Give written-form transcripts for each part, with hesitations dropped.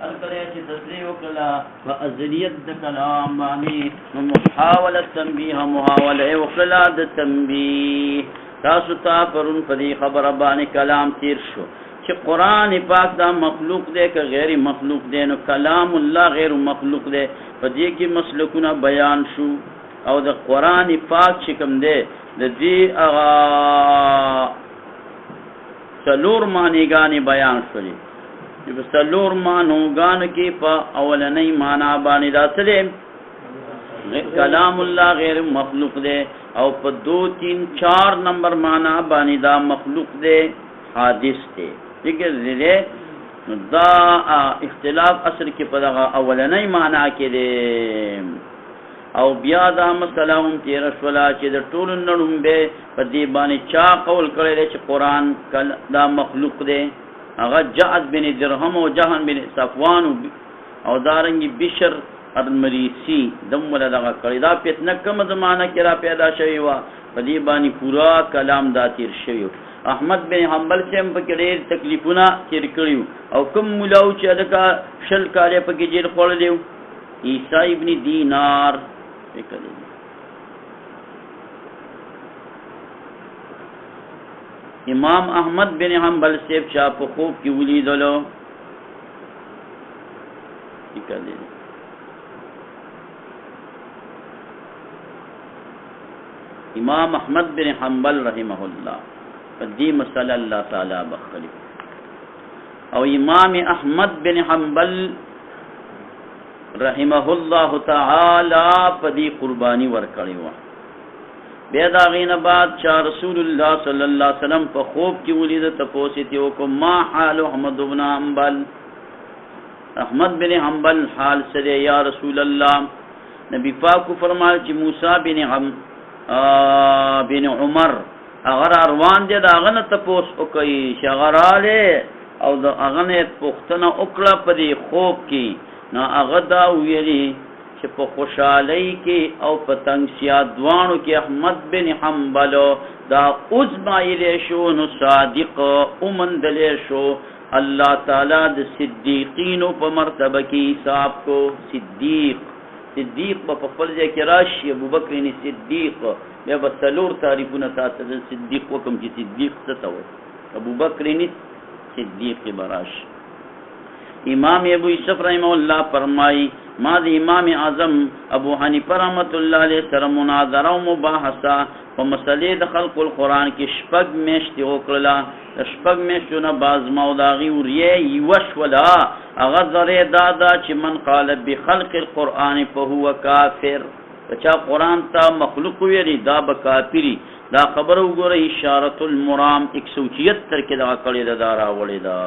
الکله چې تصریح وکړه په ازلیت د کلام باندې نو محاوله تنبیه محاوله وکړه د تنبیه تاسو ته پرون په دې خبره باندې کلام تیر شو چې قران پاک دا مخلوق دی که غیر مخلوق دی نو کلام الله غیر مخلوق دی په دې کې مسلکونه بیان شو او د قران پاک چې کوم دی د دې هغه څلور معنیګانې بیان شولې چې په څلور معنوګانو کې په اولنۍ معنا باندې راځي کلام الله غیر مخلوق دی او په 2 3 4 نمبر معنا باندې دا مخلوق دی حادث دی ذکر دې دا اختلاف اصل کې په دغه اولنۍ معنا کې دی او بیا دا مسله هم تیر شولا چې د ټولو نړم به په دې باندې چا قول کړی دی چې قران دا مخلوق دی هغه جعد بن درهم او جهان بن صفوان او دارنګ بشر المریسی دم ولا دغه کړی دا فتنه کوم زمانہ کې را پیدا شوی و په دې باندې پورا کلام دا تیر شوی احمد بن حنبل سے په کې ډېر تکلیفونه تیر کړیو او کوم مولاو چې دغه شل کاله په کې جیل خورلیو عیسی ابن دینار وکړي امام احمد بن حنبل سے چا په خوب کې ولیدلو وکړي امام احمد بن حنبل رحمه الله دې مسله الله تعالی بخلی او امام احمد بن حنبل رحمه الله تعالی په دې قربانی ورکړی و بیا دا غینه بعد چې رسول الله صلی الله علیه وسلم په خوب کې ولید ته پوښتنه وکړه ما حال احمد بن حنبل احمد بن حنبل حال سره یا رسول الله نبی پاک فرمایل چې موسی بن عمر اگر روان دي دا غنه تپوس وکي شغراله او دا غنه پختنه وکړه په دې خوب کې نو هغه دا ویلي چې په خوشحالي کې او په تنگسیا دوانو کې احمد بن حنبل دا اوس مایل شو نو صادق اومندل شو الله تعالی د صدیقینو په مرتبه کې حساب کو صدیق په خپل ځای کې راشي ابوبکر صدیق بیا به څلور تعریفونه تاسو د صدیق وکم چې صدیق څه ته وایي ابوبکر صدیق براش امام ابو یوسف رحمه الله فرمای ما د امام اعظم ابو حنیفه رحمت الله علیه سره مناظره او مباحثه په مسلې د خلق القرآن کې شپږ میاشتې وکړله شپږ میاشتونه باز موداغي وریه یوشولا هغه ذره دادا چې من قال بخلق القرآن فهو کافر چا قرآن ته مخلوق ویری دا به کافری دا خبر وګوره اشاره المرام 176 کې دا کړی دا راوړی دا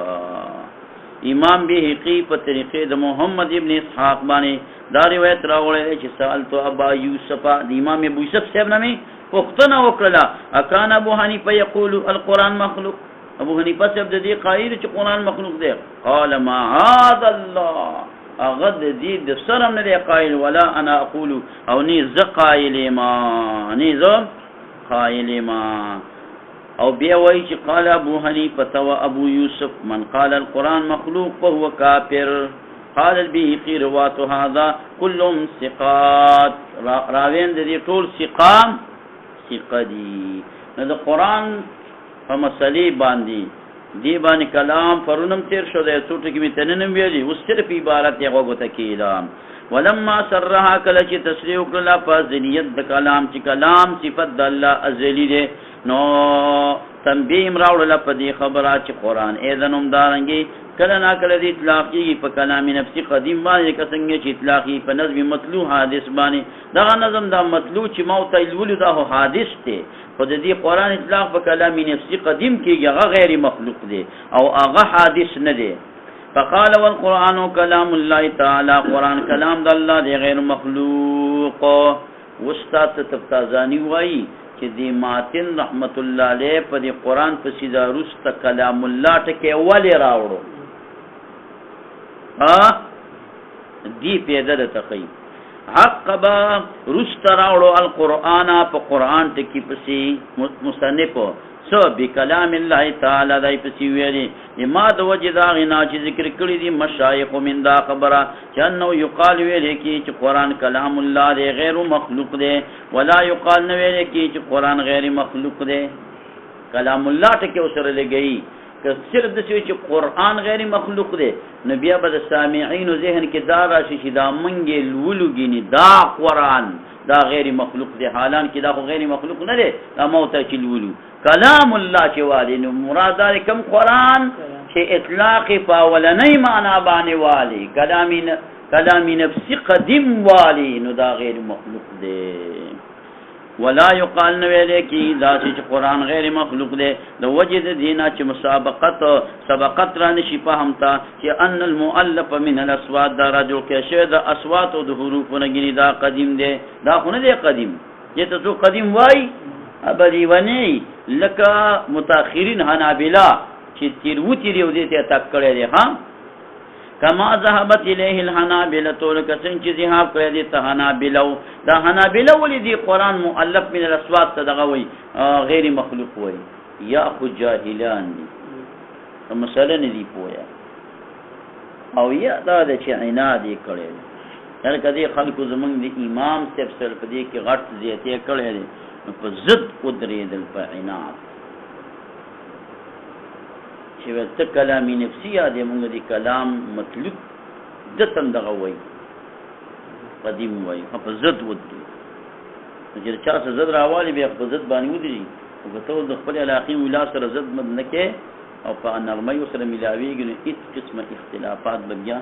امام بهقی په طریقې د محمد ابن اسحاق باندې دا روایت راوړی چې سالت ابا یوسف د امام ابو یوسف صاحب نامې پوښتنه وکړه اکان ابو حنیفه یقول القرآن مخلوق ابو حنیفه صاحب د دې قائل چې قرآن مخلوق دی قال معاذ الله اغد دې د سرم نه دی قائل ولا انا اقول او ني ز قائل ما او بیا وای چې قال ابو حنیفه و ابو یوسف من قال القرآن مخلوق فهو کافر قال البيهقي رواه هذا كلهم ثقات راوین دې ټول ثقام ثقدي نو د قرآن په مسلې باندې دی باندې کلام پرونم تیر شو د څوټ کې متننم ویلي اوس صرف عبارت یې غوته کېلام ولما سرها کله چې تشریح کړه فازلیت د کلام چې کلام صفت د الله ازلی دی نو تنبیه راوړل په دې خبره چې قرآن اذنم دارنګي کله نا کله د اطلاقي په کلام نفسي قدیم باندې څنګه چې اطلاقي په نظم مطلوع حادث باندې دا نظم دا مطلوع چې موت الولد دا حادث دی خو د دې قرآن اطلاق په کلام نفسي قدیم کېږي هغه غیر مخلوق دی او هغه حادث نه دی فقال والقرآن كلام الله تعالى قرآن كلام د الله دی غیر مخلوق واستاد تفتازانی وای چې دی ماتن رحمت الله علیه په دې قرآن په سیدا رست کلام الله ټکه ولی راوړو دی پیدا د تقی عقبا رست راوړو القرآن په قرآن ټکی پسې مصنف سو بکلام الله تعالی دای پسی ویلی ما د وجه دا غنا چې ذکر کړی دي مشایخ من دا خبره چنو یقال ویلی کی چې قران کلام الله دی غیر مخلوق دی ولا یقال نو ویلی کی چې قران غیر مخلوق دی کلام الله ټکي اوسره لګئی که صرف د چې قران غیر مخلوق دی نو بیا به د سامعین ذهن کې دا راشي چې دا منګې لولوګینی دا قران دا غیر مخلوق دی حالان کې دا خو غیر مخلوق نه دی دا موته چې لولو کلام الله چې والی نو مراد دا کم قران چې اطلاق فاولنی معنا باندې والی کلامی نفسی قدیم والی نو دا غیر مخلوق دی ولا یقال نو ویل کی دا چې قران غیر مخلوق دی د وجد دینا چې سبقت را نشي فهمتا چې ان المؤلف من الاصوات دا رجل کې شه د اصوات او د حروف نګنی دا قدیم دی دا خو نه دی قدیم چې ته قدیم وای ابدی ونی لکه متأخرین حنابلہ چې تیروتی یو دې ته تک کړی دی ها کما ذهبت الیه الحنابلہ لکه څنګه چې ذهاب کړی دی ته حنابلہ دا حنابلہ ولې دی قران مؤلف من الاصوات ته دغه وای غیر مخلوق وای یا خو جاهلان دي مثلا نه دی پویا او یا دا چې عناد یې کړی هر کدی خلکو زمونږ د امام تفسیر په دې کې غټ زیاتې کړی دی په ضد قدرېدل په عناد چې ورته کلامي نفسي یادې مونږ دي کلام مطلوب دتم دغه وای قدیم وای په ضد ودی چې چا څه زد راوالي بیا په ضد باندې ودی او ته د خپل علاقې ولا سره ضد مد نه کې او په نرمۍ سره ملاويږي نو هیڅ قسمه اختلافات بیا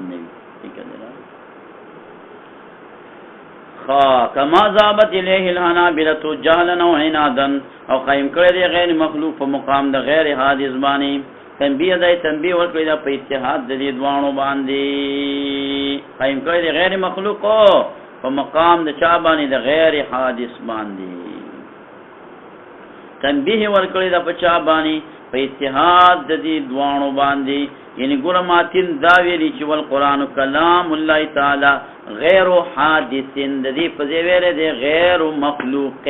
نه وي کېدل کما ذهبت الیه الحنابلة جهلا وعنادا او قائم کړی دی غیر مخلوق په مقام د غیر حادث باندې تنبیه ورکړی دا په اتحاد د دې دوانو باندې قائم کړی دی غیر مخلوق په مقام د چا باندې د غیر حادث باندې تنبیه ورکړی دا په چا باندې په اتحاد د دې دوانو باندې یعنی ګور ماتین دا ویلی چې ول قران کلام الله تعالی غیر حادث د دې په ځای ویل دی غیر مخلوق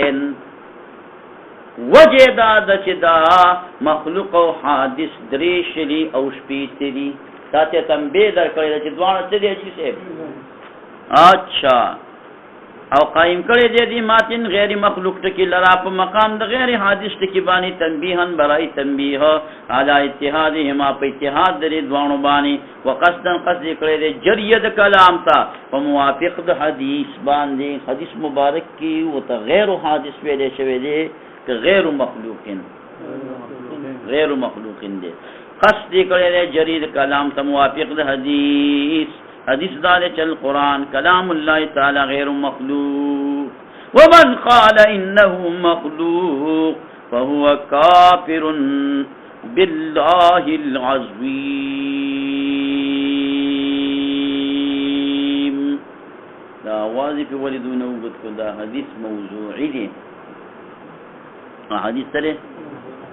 وجدا د چې دا مخلوق او حادث درې شلی او شپېتلی تاسو تنبیه درکړی چې دوانو څه دی چې اچھا او قائم کړی دی ماتن غیر مخلوق ټکی لرا په مقام د غیر حادث ټکی باندې تنبیهن برای تنبیه علی اتحادهما په اتحاد د دوانو باندې وقصدا قصد کړی دی جریه د کلام تا په موافق د حدیث باندې حدیث مبارک کی او ته غیر حادث ویلې شوی دی که غیر مخلوقین دی قصد کړی دی جریه د کلام ته موافق د حدیث دار چل قرآن کلام اللہ تعالی غیر مخلوق ومن قال انه مخلوق فهو کافر باللہ العظیم دا آوازی پی ولدون اوگد کو دا حدیث موضوعی دی حدیث ترے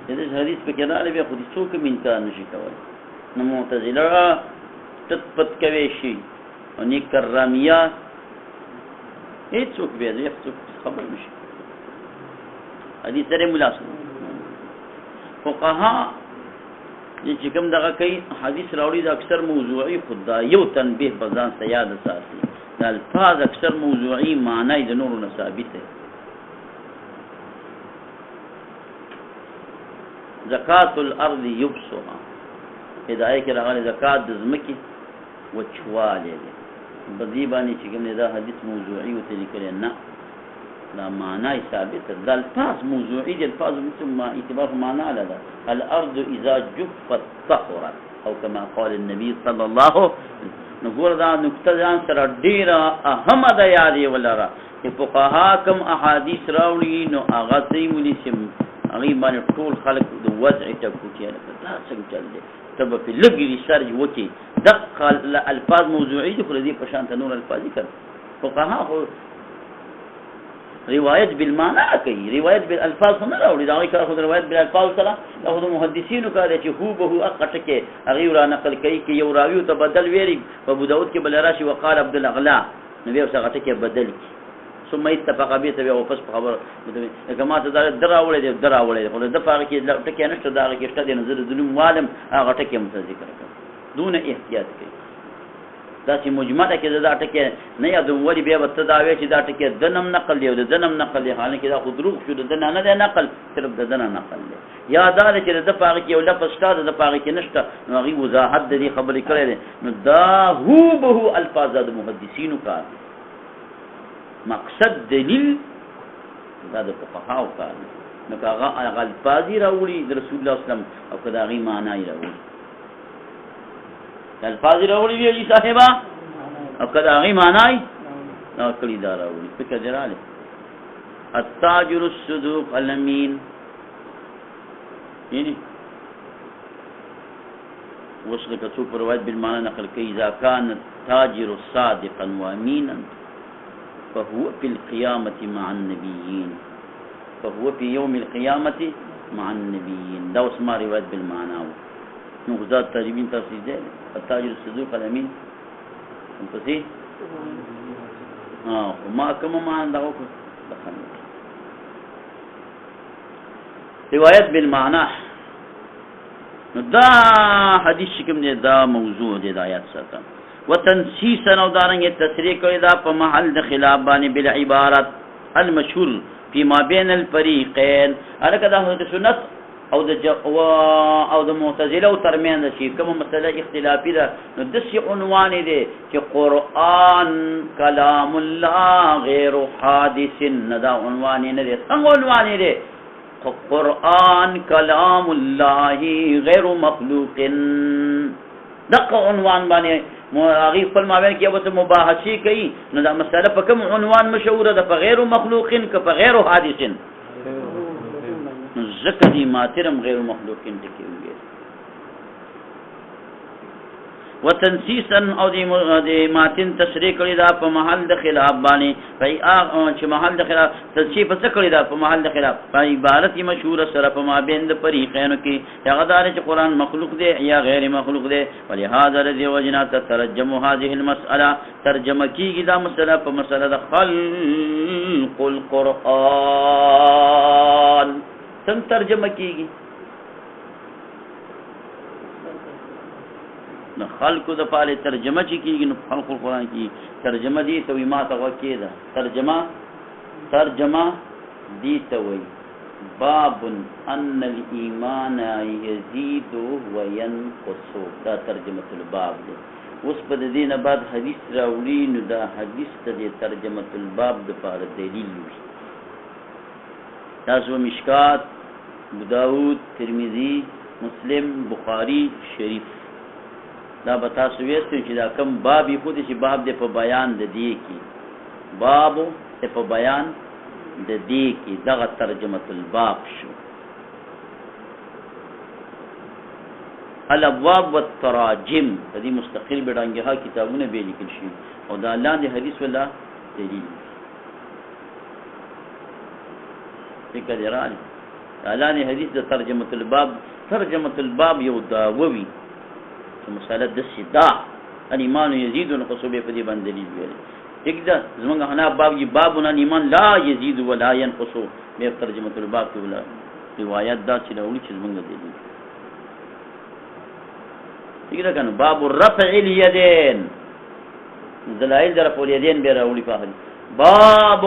حدیث پہ کیا دارے بیا خودی سوکم انکار نشی کوئی نموتزلہ تطبت کویشی و نیک کرامیہ ایت سوک بیاد یک سوک خبر مشی حدیث سر ملاسم فقہا یہ چکم دغا کئی حدیث راوڑی دا اکثر موضوعی خود دا یو تنبیح بزان سیاد ساسی دا الفاظ اکثر موضوعی معنی دا نور نثابت ہے زکاة الارض یبسوها ادعای که راغلی زکاة دزمکی وچوالی دی بدی بانی چکم دا حدیث موضوعی و تلیکلی نا دا معنی ثابت دا الفاظ موضوعی دی الفاظ اعتبار معنی لدا الارض اذا جفت طهرت او کما قال النبی صلی اللہ نقول دا نکتہ جان سر دیر اهم دا یادی ولرا کہ فقہا کم احادیث راولی نو آغازی مولی سم اغیبانی طول خلق دو وضع تکو چیئے دا سنگ چل دے تب پی لگی ریسرچ وکی دقا الفاظ موضوعی دی خلدی پشانت نور الفاظی کر فقہا خو روایت بالمعنی کئی روایت بالالفاظ خو نراوڑی دا کار خود روایت بالالفاظ سلا دا خود محدثینو کار دی چی ہو بہو اقٹکے اغیو را نقل کئی کہ یو راویو تا بدل ویری و ابو داود کے بلراشی وقال عبدالاغلا نبی اوسا غٹکے بدل کی ثم اتفق به ته او پس خبر کما ته دراولې دراولې خو د پاره کې ټکی نشته دا کې شته د نظر ظلم عالم هغه ټکی متذکر کړ دون احتیاط کوي دا چې مجمله کې دا ټکی نه یادوم ولی بیا وته دا وی چې دا ټکی دنم نقل دی او د دنم نقل دی حالانکه دا خو دروغ شو د دنه نه دی نقل صرف د دنه نقل دی یا دا چې د پاره کې یو لفظ شته د پاره کې نشته نو هغه وضاحت د دې خبرې کړې ده نو دا هو به الفاظ د محدثینو کار مقصد دلیل دا د فقهاو کار نو هغه الفاظ راوړي د رسول الله صلی الله علیه وسلم او کدا غي معنی راوړي الفاظ راوړي وی صاحبہ او کدا غي معنی نو کلی دا راوړي فکر دراله التاجر الصدوق الامين یعنی وصل کتو پر روایت بالمعنى نقل کی اذا كان التاجر صادقا وامينا فهو في القيامة مع النبيين فهو في يوم القيامة مع النبيين دا اسمها روایت بالمعنى نو غزات ترجمین تفسیر ده التاجر الصدوق الامين انتسی ما کم معنی دا وکړه روایت بالمعنى دا حدیث کوم دی دا موضوع دی د آیات سره وتنسیسا او دارنګ تصریح کړی دا په محل د خلاف باندې بل عبارت المشهور فيما بين الفريقين الکه دا سنت او د معتزله او ترمن شي کوم مسله اختلافي ده نو د سی عنوان دی چې قران کلام الله غیر حادث نه دا عنوان نه دی څنګه عنوان دی قرآن کلام الله غیر مخلوق دغه عنوان باندې هغه خپل مابین کې اوس مباحثه کوي نو دا مسله په کوم عنوان مشهوره ده په غیر مخلوق که په غیر حادث ذکر دي ماترم غیر مخلوق ټکی وي وتنسیسا او د ماتن تشریح کړی دا په محل د خلاف باندې چې محل د خلاف تشریح څه کړی دا په محل د خلاف په عبارت مشهور سره په مابین د فریقینو کې هغه دار چې قران مخلوق دی یا غیر مخلوق دی ولهذا الذي وجنا تترجم هذه المساله ترجمه کیږي دا مسله په مسله د خلق القرآن څنګه ترجمه کیږي نو خلقو د پاره ترجمه چې کیږي نو خلق القرآن کی ترجمه دي ته ما ته وکیدا ترجمه دي ته وای باب ان الايمان يزيد وينقص دا ترجمه الباب دی اوس په دې نه بعد حدیث راوړي نو دا حدیث ته ترجمه الباب د پاره دلیل وي تاسو مشکات ابو داود ترمذی مسلم بخاری شریف دا بتا سویستو چې دا کم بابی خود چې باب دې په بیان د دې کې باب ته په بیان د دې کې دغه ترجمه الباب شو الابواب والتراجم دې مستقل بډانګه کتابونه به لیکل شي او دا لاندې حدیث ولا دلیل فکر درانه لاندې حدیث د ترجمه الباب یو داوی مساله د صدا ایمان یزيد ونقص به په دې باندې دلیل ویل دغه زمونږ حنا باب یی بابنا ایمان لا یزيد ولا ينقص به ترجمه الباب کې ولا روایت دا چې نو چې زمونږ دلیل دغه کنه باب الرفع اليدين دلائل در په الیدین به راوړي په حدیث باب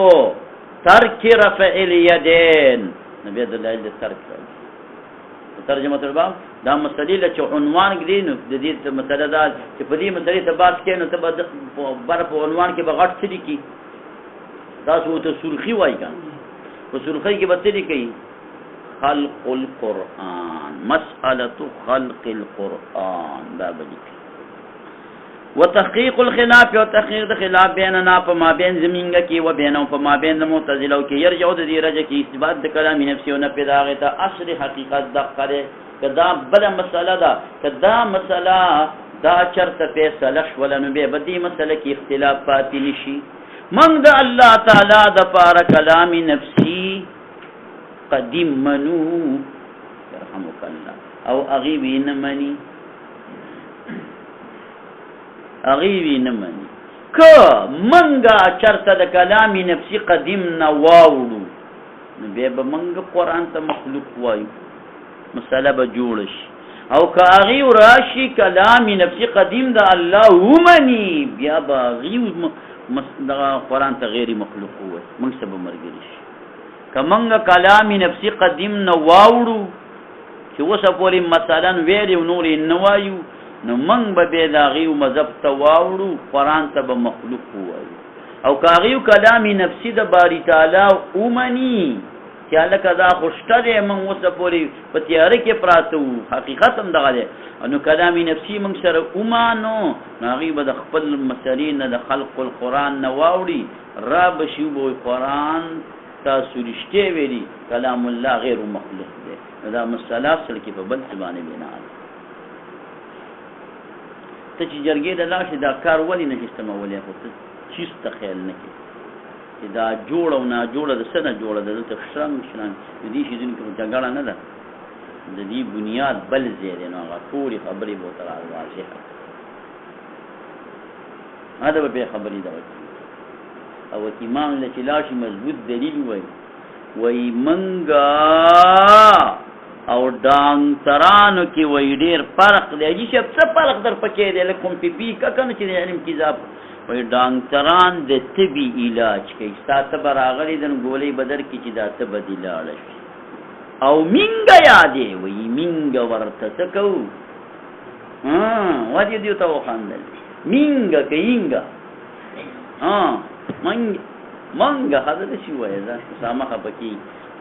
ترک رفع اليدين نبی دلائل د ترک ترجمه الباب دا مسلې چې عنوان کې نو د دې مسله دا چې په دې مسلې ته بحث کړي نو ته بر په عنوان کې بغټ څه دي کی تاسو ته سرخی وایي کنه په سرخی کې به څه دي کوي خلق القرآن مسألة خلق القرآن دا به دي وتحقيق الخلاف وتحقيق الخلاف بيننا فما بين زمينګه کې و بينهم فما بين المعتزله کې يرجو د دې رجه کې اثبات د کلام نفسي او نه پیداغه ته اصل حقیقت د قره کدا بل مسله دا کدا مسله دا چرته فیصله ولنو به بدی مسله کې اختلاف پاتې نشي من د الله تعالی د پار کلام نفسي قدیم منو رحمک الله او اغیبین منی اغیبین منی که منګه چرته د کلام نفسي قدیم نه واوړو نو بیا به منګه قرآن ته مخلوق وایو مسله به جوړه شي او که هغې راشي کلام نفسي قدیم د الله ومني بیا به هغې دغه قرآن ته غیر مخلوق ووایي موږ سره به ملګري شي که موږ کلام نفسي قدیم نه واوړو چې اوسه پورې مثلا ویلې او نور یې نه وایو نو موږ به بیا د هغې مذهب ته واوړو قرآن ته به مخلوق ووایو او که هغې کلام نفسي د باري تعالی ومني چې هلکه دا خو شته دی موږ اوسه پورې په تیاره کې پراته وو حقیقت هم دغه دی نو کلام نفسي موږ سره ومانو نو هغې به د خپل مسلې نه د خلق القرآن نه واوړي را به شي وبه قرآن تاسو رښتې ویلي کلام الله غیر مخلوق دی نو دا مسله اصل کې په بل څه باندې بنا ده ته چې جرګې ته لاړ شې دا کار ولې نه استعمالولی خو ته چیز ته خیال نه کوې چې دا جوړه او ناجوړه د څه نه جوړه ده دلته شرنګ د دې شیزونو کې جګړه نه ده د دې بنیاد بل ځای دی نو هغه ټولې خبرې به ورته واضحه دا به بیا خبرې دغه او امام له چې لاړ شي مضبوط دلیل وایي منګه او ډاکټرانو کې وایي ډېر فرق دی عجیب شی څه فرق در پکې دی لکه کوم پي که که نه چې د علم کتاب وایي ډاکټران د طبي علاج کوي ستا تبه راغلی ده نو ګولۍ به درکړي چې دا تبه دې لاړه شي او مینګه یادې وایي مینګه ورته څه کوو ولې دې ورته وخندل مینګه که اینګه منګه حضرت شي وایي دا مسامخه پکې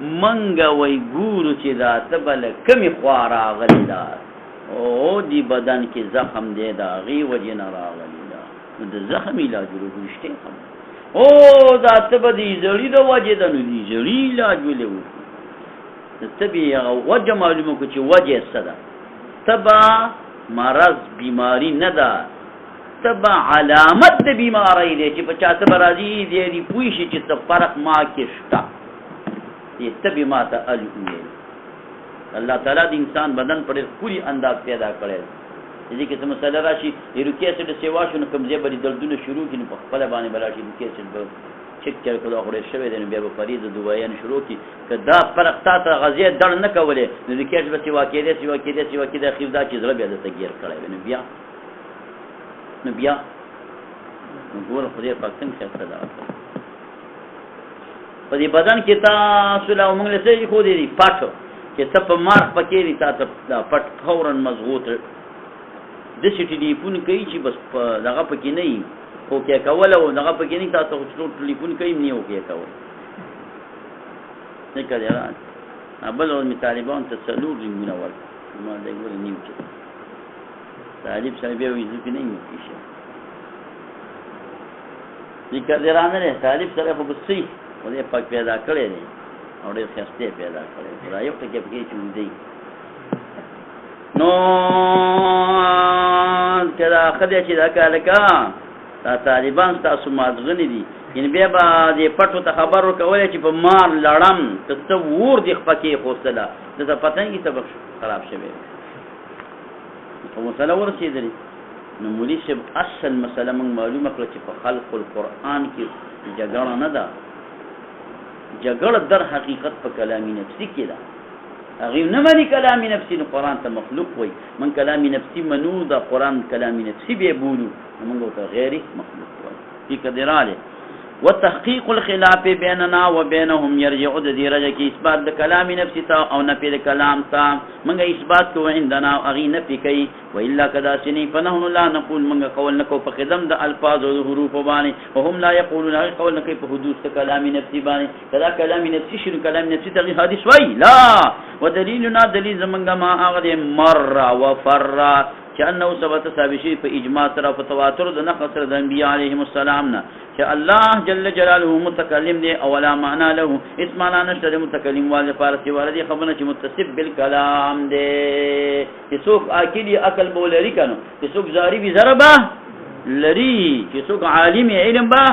منګه وای ګورو چې دا تبه له کمې خوا راغلې ده او دې بدن کې زخم دی د هغې وجې نه راغلې ده نو د زخم علاج ولې رښتې خبره او دا تبه د ایزړي د وجې ده نو د ایزړي علاج ولې وکړو د تبې هغه وجه معلومه کړو چې وجې څه ده تبه مرض بیماری نه ده تبه علامت د بیماری دی چې په چا تبه راځي دی پوه شي چې څه فرق ما کې شته یہ تبھی ماتا الویل اللہ تعالیٰ دی انسان بدن پر پوری انداز پیدا کرے جدی کہ مسئلہ راشی یہ رکیہ سے سیوا شو نو کمزے بری دردون شروع کی نو پخپل بانے براشی رکیہ سے چک چر کلا خورے شوے دے نو بیا فرید دوایان شروع کی کہ دا فرق تا تا غزیہ در نکولے نو رکیہ سے سیوا کی دے خیف دا چیز ربیا دا تغییر کرے نو بیا نو گور خدای پاک څنګه خیال دا په دې بدن کې تاسو له موږ له څه خو دې پټ چې څه په مارک پکې دي تاسو دا پټ فورن مضغوط د سټي ټلیفون کوي چې بس دغه پکې نه وي خو کې کول او دغه پکې نه تاسو ټول ټلیفون کوي نه او کې کول څه کوي را بل او طالبان ته څلور رنګونه ورک ما دا ګور نیو چې طالب صاحب یې وځي کې نه کیږي ذکر درانه نه طالب سره په بسې خدای پاک پیدا کړی دی او ډېر ښایسته پیدا کړی دی دا یو ټکی پکې چې دی نو که دا ښځه چې دا کار لکه دا طالبان ستاسو مازغني دي یعنې بیا به دې پټو ته خبر ورکولی چې په مار لړم که څه ور دې پکې خوستله دته پته نه کي سبق خراب شوی په مسله ورسېدلې نو مولي صاحب اصل مسله موږ معلومه کړه چې په خلق القرآن کې جګړه نه ده جګړه در حقیقت په کلامي نفسي کې ده هغې نه مني کلامي نفسي نو قرآن ته مخلوق وایي من کلامي نفسي منو دا قرآن کلامي نفسي بیا بولو نو موږ ورته غیر مخلوق وایي فی کدراله وتحقیق الخلاف بیننا وبینهم یرجع د دې رجع کې اثبات د کلامي نفسي ته او نفي د کلام ته موږ اثبات کوو عندنا هغې نفي کوي والا کدا سنی فنحن لا نقول موږ قول نکو په قدم د الفاظ او حروف باندې وهم لا يقولون قول نکي په حدود د کلامي نفسي باندې کدا کلامي نفسي شنو کلامي نفسي ته حدیث وای لا ودلیلنا دلیل زمنګ ما هغه مر وفر چې انه ثبت ثابت شي په اجماع سره په تواتر د نقل سره د انبیاء علیهم السلام نه چې الله جل جلاله متکلم دی او ولا معنا له اسم معنا نشته متکلم والے فارسی والے خبره چې متصف بالکلام دی چې څوک عاقلی عقل بولري کنه چې څوک زاری بي ضربه لري چې څوک عالم علم با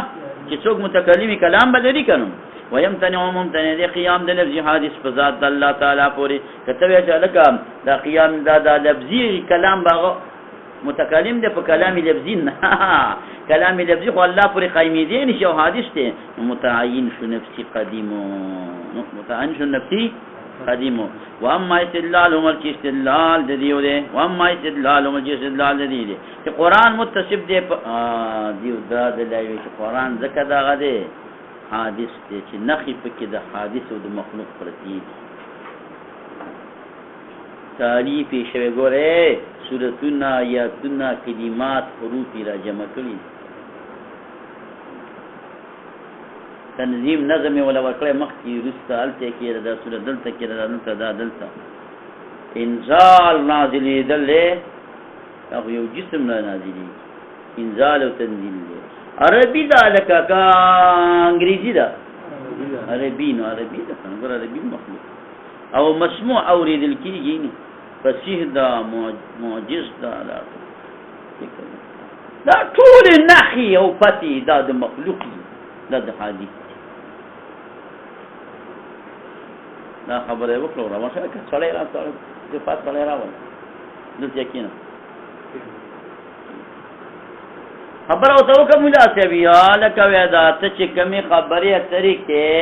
چې څوک متکلم کلام بدري کنه ويمتنع ممتنع دي قيام د لفظ حادث فذات الله تعالی پوری کته وی چې لکه دا قیام دا لفظي کلام باغ متکلم دی په کلامي لفظي نه کلام لفظي خو الله پورې قایمې دي نشي او حادث ته متعین شو نفسي قدیمو متعین شو نفسي قدیمو واما استدلالهم الاستدلال د دیو دي واما استدلالهم الاستدلال د دی چې قران متصف دی دیو دا د لایوي چې قران زکه دا غده حادث دی چې نخي پکې د حادث او د مخلوق پرتی تعلیف شوی ګوره سورتونه آیاتونه کلمات حروف را جمع کړي تنظیم نظم ولا ورکړی مخکې وروسته هلته کېده دا سورت دلته کېده دلته دا دلته انزال نازلېدل دی هغه یو جسم نه نازلېږي انزال او تنزیل دی عربي ده لکه که انګریزي ده عربي نو عربي ده که نه ګوره عربي مخلوق او مسموع اورېدل کېږي نه فصیح ده معجز ده دا ټول نخي او فتي دا د مخلوق دا د حادث دا خبره وکړو را مشه که سړی را صفات سړی راول دلته یقینا خبره اوسه وکړه مولا صاحب یا لکه ودا ته چې کمی خبرې اترې کې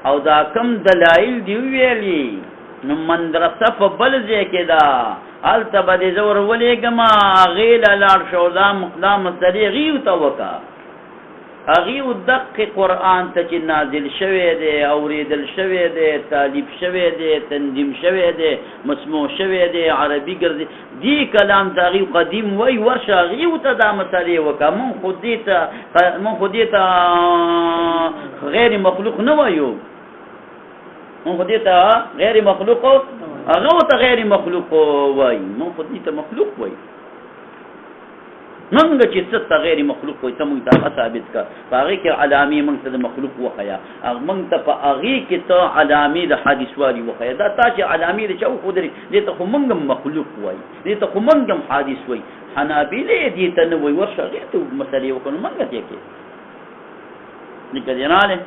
او دا کم دلایل دی ویلي نو مدرسه په بل ځای کې ده هلته به دې زه ور ولېږم هغې له لاړ شو دا مسلې هغې ورته وکړه هغې دقې قرآن ته چې نازل شوی دی اورېدل شوی دی تالیف شوی دی تنظیم شوی دی مسموع شوی دی عربي ګرځي دې کلام ته هغې قدیم وایي ورشه هغې ورته دا مسلې وکړه مونږ خو دې ته غیر مخلوق نه وایو مونږ خو دې ته غیر مخلوق هغه ورته غیر مخلوق وایي مونږ خو دې ته مخلوق وایي منګه چې څه غیر مخلوق وي ته مونږ ته ثابت کا په هغې کې علامې مونږ ته د مخلوق وښیه مونږ ته په هغې کې ته علامې د حادث والي وښیه دا تا چې علامې د چا وښودلې دې ته خو مونږ هم مخلوق وایي دې ته خو مونږ هم حادث وایي حنابلې دې ته نه وایي ورشه هغې ته مسلې وکړو نو مونږ دې کې نکه دې راغلی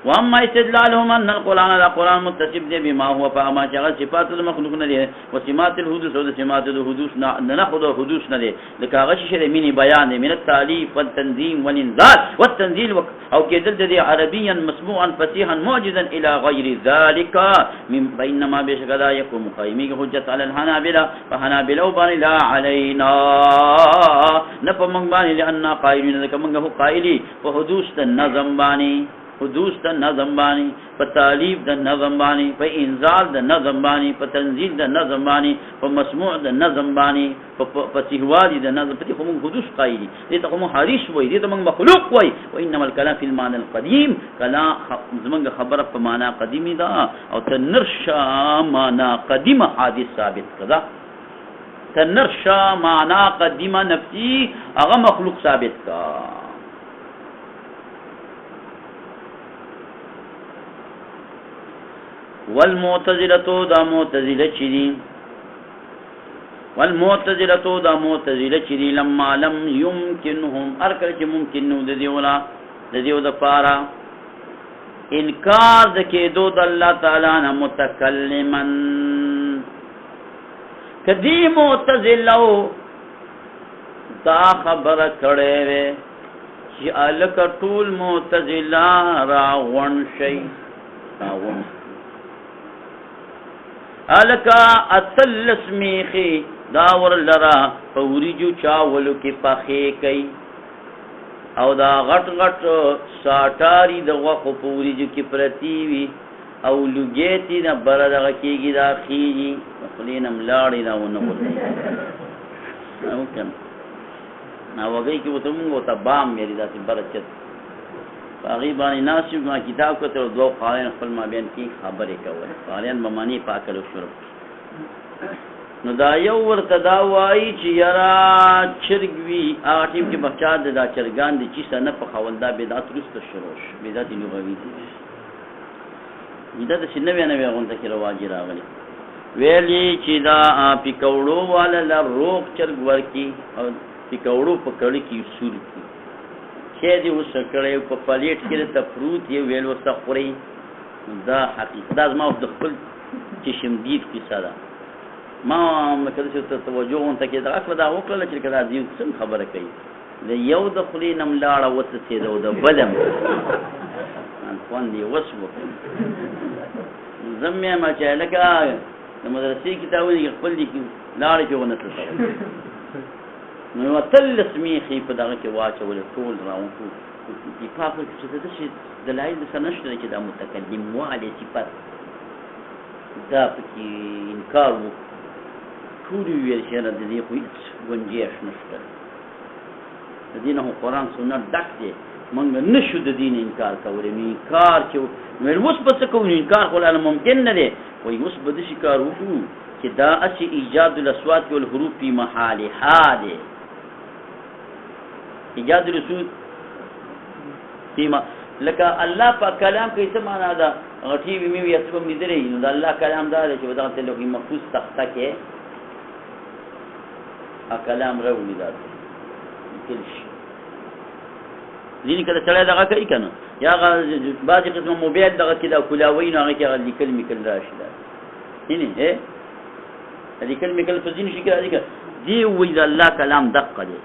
واما استدلالهم ان القران لا قران متصف دي بما هو فما شغل صفات المخلوق نه دي وصفات الحدوث او صفات الحدوث نه ناخذ حدوث نه دي لکه هغه شی من بیان من التالیف والتنظیم والانزال والتنزيل او كدل دي عربيا مسموعا فصيحا معجزا الى غير ذلك من بينما بشكل يقوم قائمي حجه على الحنابلة فحنابلة بان لا علينا نفهم بان لان قائلين لك من هو قائلي وحدوث النظم باني حدوث د نظم باندې په تالیف د نظم باندې په انزال د نظم باندې په تنزیل د نظم باندې په مسموع د نظم باندې په صحوالي د نظم په دې کوم حدوث قایلی دې ته کوم حریش وای دې ته موږ مخلوق وای وانما الكلام في المعنى القديم کلام زمونږ خبره په معنا قدیمی ده او تنرشا معنا قدیمه حادث ثابت کړه تنرشا معنا قدیمه نفسي هغه مخلوق ثابت کا والمعتزله دا معتزله چری والمعتزله دا معتزله چری لما لم يمكنهم ارکل چې ممکن نو د دیو د پارا انکار د کېدو د الله تعالی نه متکلمن کدی معتزله دا خبره کړې وې چې الک ټول معتزله راغون شي راغون الکا اتلس میخی داور لرا پوریجو چاولو کی پخی کئی او دا غٹ غٹ ساٹاری دا غخو پوریجو کی پرتیوی او لگیتی نا بردغ کیگی دا خیجی خلینم لاری دا ونگو نا وگئی کی وہ تمونگو تا بام میری دا سی برچت غیبانی ناسی ما کتاب کو تر دو قاریان خپل ما بیان کی خبرې کوله قاریان بمانی پاکلو شروع نو دا یو ورته دا وایي چې یارا چرګ وي هغه ټیم کې بچا دا چرګان دي چې سنه په خولدا بدعت رسته شروع بدعت لغوي دي دا د شنوې نه غونډه کې رواج راغلي ویلي چې دا پکوړو والا لا روغ چرګ ورکی او پکوړو په کړي کې اصول دي چې دې وسکړې په پلیټ کې ته فروت یې ویل وسه خوري دا حقیقت دا زما د خپل چشمدید قصه ده ما کله چې توجه اونته کې دا کړه دا وکړه چې کله دې څه خبره کوي د یو د خلی نم لاړه وڅڅې د بلم ان خوان دی وسو زمې ما چې لکه د مدرسې کتابونه خپل دي لاړې کې ونه څه نو تل سمیخي په دغه کې واچول ټول راو په پاپل کې څه د شي دلایل د سنشته چې د متکلم والي صفات دا پکې انکار ټول ویل چې نه دي خو هیڅ گنجائش نشته د دین هو قرآن سنت ډک دی مونږ نشو د دین انکار کولای نو انکار چې مې اوس په څه کوو انکار کول ممکن نه دی وای اوس به د شکار وکړو چې دا اسی ایجاد الاصوات والحروف په محال حاله ایجاد الرسول فيما لکه الله په کلام کې څه معنا ده غټي وی مې یې څه مې درې نو د الله کلام دا چې ودا ته لوحي محفوظ تخته کې ا کلام راوړي دا کله شي ځینې کله سړی دغه کوي کنه یا بعضې قسمه موبایل دغه کې دا کلاوي نو هغه کې هغه لیکل میکل راشي دا نه لیکل میکل په ځینې شي کې راځي دی وایي د الله کلام دقه دی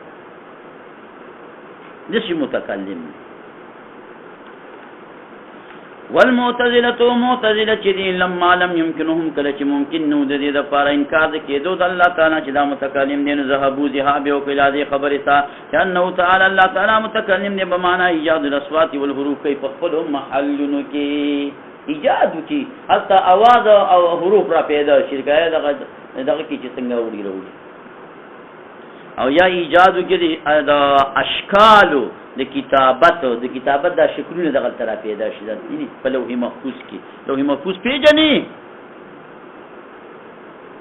دشي متکلم والمعتزله معتزله چې دي لما لم يمكنهم کله چې ممکن نو د دې د لپاره انکار کېدو د الله تعالی چې دا متکلم دي نو ذهبوا ذهاب او کله دې خبره تا چې انه تعالی الله تعالی متکلم دی په معنا ایجاد الاصوات والحروف کې په خپل محلونو کې ایجاد کی حتی आवाज او حروف را پیدا شرکای دغه کې چې څنګه وړي او یا ایجاد کې د اشکالو د کتابت د شکلونه دغه تر پیدا شي د په لوح محفوظ کې لوح محفوظ پیژنې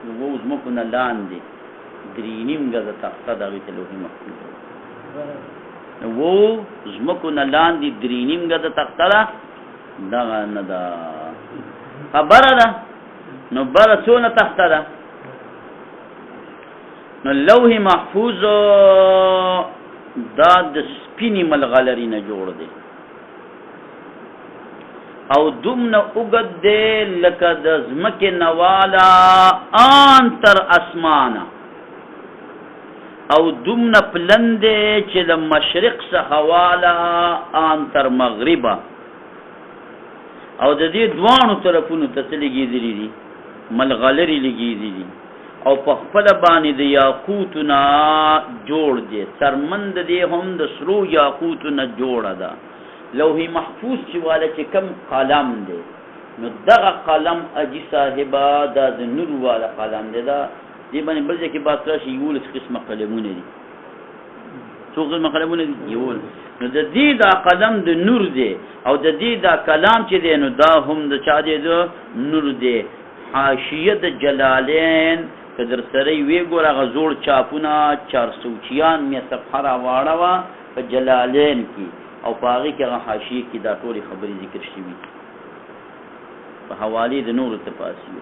نو زموږ نه لاندې درینیم غزه تخته دغه لوح محفوظ نو زموږ نه لاندې درینیم غزه تخته دغه نه دا خبره ده نو برسونه تخته ده نو لوح محفوظ دا د سپینی ملغلری نه جوړ دی او دومره اوږد دی لکه د ځمکې نواله آن تر اسمانه او دومره پلن دی چې د مشرق څخه واله آن تر مغربه او د دې دوانو طرفونو ته څه لګېدلي دي ملغلرې لګېدلي دي او په خپل باندې د یاقوتنا جوړ دی سرمند دی هم د سرو یاقوتنا جوړه ده لوح محفوظ چې والا چې کم قلم دی نو دغه قلم اجي صاحبہ د نور والا قلم دی دا دی باندې بل ځکه بات راشي یول قسمه قلمونه دي څو قسمه قلمونه دي یول نو د دې دا قلم د نور دی او د دې دا کلام چې دی نو دا هم د چا دی د نور دی حاشیه د جلالین کدر سره وی ګوره غزور چاپونه 400 می صفحه را واړه وا په جلالین کې او پاغي کې حاشیه کې دا ټول خبرې ذکر شوي په حواله د نور تفاسیر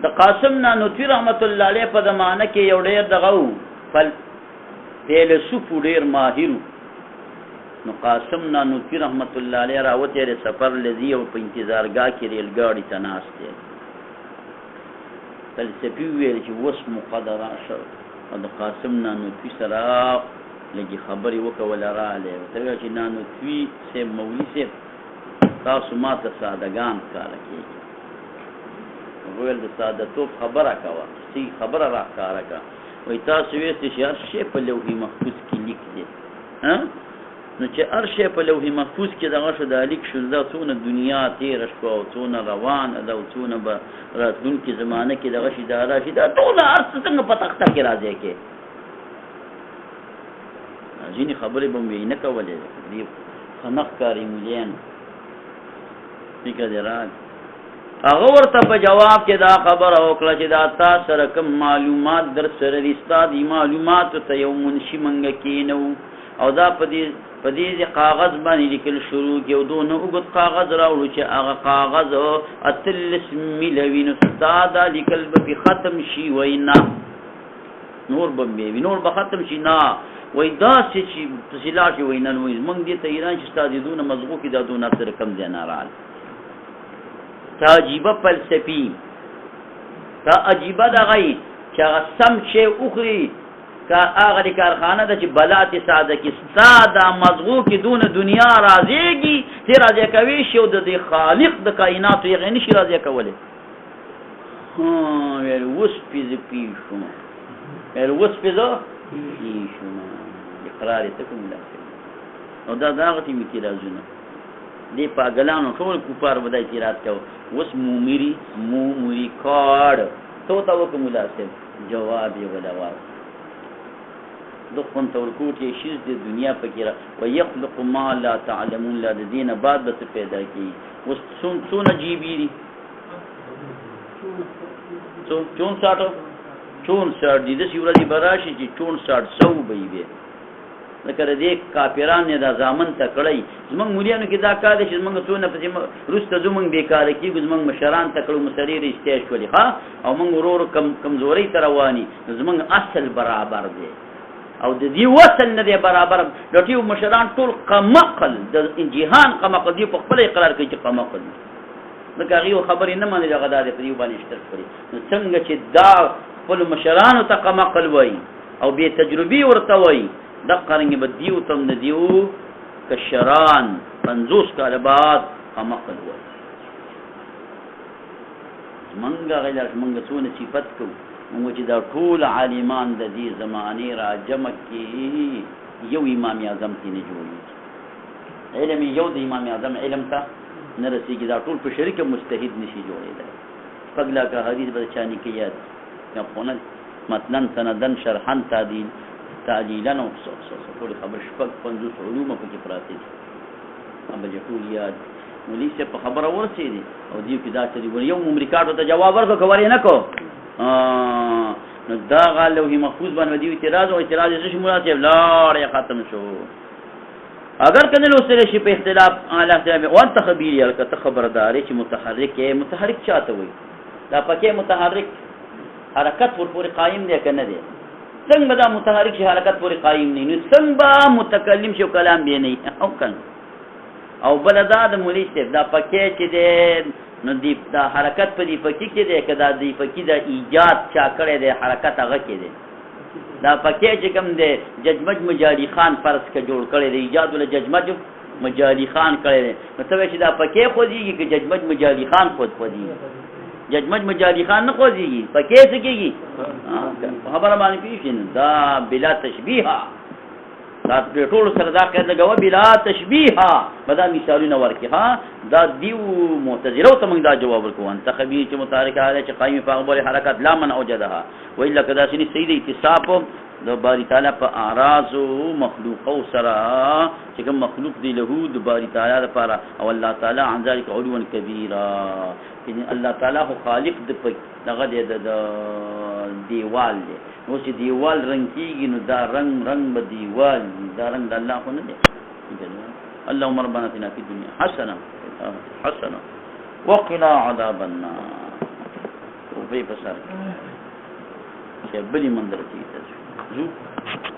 د قاسم نانوتوی رحمت الله علیه په زمانه کې یو ډېر دغه فل فیلسوف ډېر ماهر نو قاسم نانوتوی رحمت الله علیه راوته ر سفر لذي او په انتظارګاه کې ریل ګاډي تناسته فلسفي ویل چې وس مقدر عشر او د قاسم نانوتوی سره لګي خبري وکول رااله ته چې نانوتوی سه مولوی سه تاسو ماته سادهګان کار کوي ویل د سادهتوب خبره کاوه سی خبره را کار کا وای تاسو یې چې هر شی په لوح محفوظ کې لیکلي ها نو چې هر شی په لوح محفوظ کې دغه شو د لیک شو دا څونه دنیا تیر شو او څونه روان او څونه به راتلونکي زمانه کې دغه شي دا راشي دا ټول ارڅ څنګه په تخته کې راځي کې ځینې خبرې به مې نه کولې دی خنق کاری مليان فکر دراد هغه ورته په جواب کې دا خبره وکړه چې دا تاسو سره کوم معلومات در سره دي ستاسو معلومات ته یو منشي منګه کینو او دا په دې کاغذ باندې لیکل شروع کې او دونه وګت کاغذ راوړو چې هغه کاغذ اتلس ملوي نو ستاده لیکل به ختم شي وینا نور به نور به ختم شي نه وای دا چې تفصیلات وینا نو موږ دې ته ایران چې ستاسو دونه مزغو کې دا دونه تر کم دی نه راځي تا عجیبه فلسفی تا عجیبه دغی چې هغه سم شی اخري که هغه د کارخانه ده چې بلات ساده کې ستا دا مضغو کې دون دنیا راځيږي چې راځي کوي شی او د خالق د کائنات یې نشي راځي کولی ویل وس پیز پیشم ویل وس پیز پیشم اقرار ته کوم لاسه او دا داغه می کې راځونه دی پاگلانو ټول کوپار ودای اعتراض کو وس مومری کارد تو تا وکم لاسه جواب یې ولاوه دخن تورکوٹ یہ شیز دی دنیا پکیرا ویخلق ما لا تعلمون لا دین بعد بس پیدا کی وہ سون جیبی دی 64 دی دسی ورځې براشي چې 64 به وي لکه دې کاپیران نه دا ځامن ته کړی زمونږ مليانو کې دا کار دي چې زمونږ څونه په روسته زمونږ بیکار کیږي زمونږ مشران ته کړو مسریر استیج شولې ها او موږ ورور کمزوري تر رواني زمونږ اصل برابر دی او د دې وصل نه دی برابر لټیو مشران ټول قمقل د جهان قمقل دی په خپل اقرار کوي چې قمقل دغه یو خبرې نه مانی دغه د پریو باندې اشتراک کړی څنګه چې دا خپل مشرانو ته قمقل وای او به تجربي ورته وای د قرنګ بدیو تم ندیو کشران 50 کال بعد قمقل وای منګه غیر منګه څونه صفات کو موږ چې دا ټول عالمان د دې زمانه را جمع کی یو امام اعظم کې نه جوړي علم یو د امام اعظم علم ته نه رسیږي دا ټول په شریک مجتهد نشي جوړېدل پغلا کا حدیث به چانی کې یاد یا قونه متنن سندن شرحن تعدیلا او ټول خبر شپږ 50 علوم په کې پراته دي ابل ټول یاد ولې څه په خبره ورسې دي او دې کې دا چې یو امریکا ته جواب ورکړ کوي نه کو نو دا غالوه محفوظ باندې دی اعتراض او اعتراض یې شي مناسب لاړ ختم شو اگر کنه لو سره شي په اختلاف اعلی ته او انت خبير یل کته خبرداري چې متحرک چاته وي دا پکې متحرک حرکت ور پورې قائم دی کنه دی څنګه دا متحرک شي حرکت پورې قائم نه نو څنګه متکلم شو کلام دی نه او کنه او بلدا د مولوی صاحب دا پکې چې دی نو دی دا حرکت په دی پکې کې دی کدا دی پکې دا ایجاد چا کړی دی حرکت هغه کې دی دا پکې چې کوم دی ججمج مجالی خان فرض کا جوړ کړی دی ایجاد ول ججمج مجالی خان کړی دی نو ته چې دا پکې خو دیږي چې ججمج مجالی خان خود دی ججمج مجالی خان نه خو دیږي پکې څه کېږي خبره باندې پیښین دا بلا تشبیه دا ټول سره دا قید لګو بلا تشبیه بدا مثالونه ورکه ها دا دیو معتزله ته موږ دا جواب ورکو انت خبير چې متحرک حاله چې قائم په غبر حرکت لا من اوجدها و الا کدا سني سید اتصاف د باری تعالی په اعراض مخلوق او سرا چې کوم مخلوق دی له د باری تعالی لپاره او الله تعالی عن ذلك علوا كبيرا یعنی الله تعالی هو خالق د دغه د دیوال دی نو چې دیوال رنگ کیږي نو دا رنگ به دیوال دا رنگ د الله خو نه دی اللهم ربنا اتنا في الدنيا حسنه وقنا عذاب النار وفي بصر چې بلی مندر کې تاسو